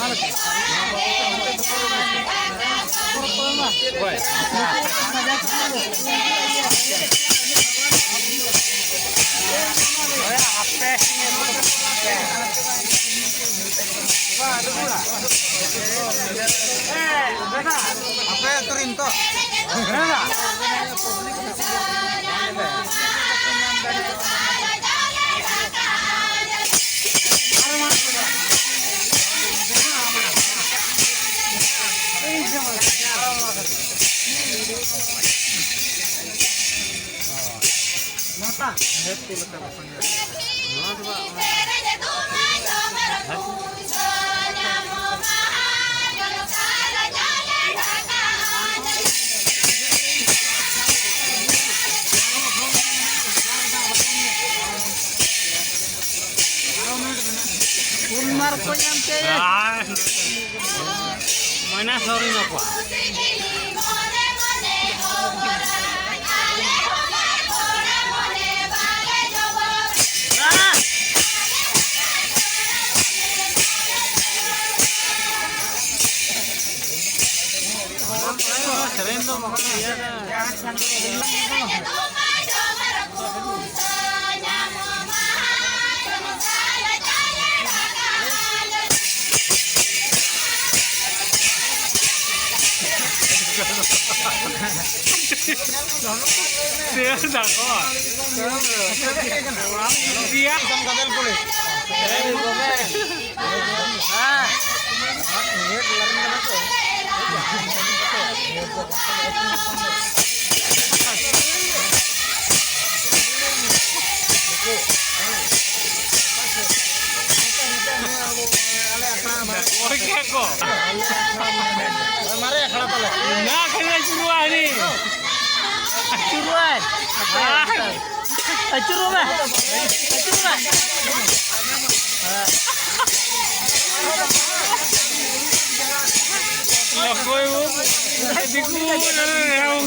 Apa turin to? Marco yang kaya. Mana sorry apa? Serendo makanya dia dah kau. Dia sama kabel boleh. Oke kok. Mari khada pala. Nah, kena curuan ni. Curuan. Curuan. Curuan. Lah koi wo. Diku na na.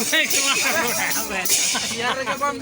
Saya cuma. Biar ke bang.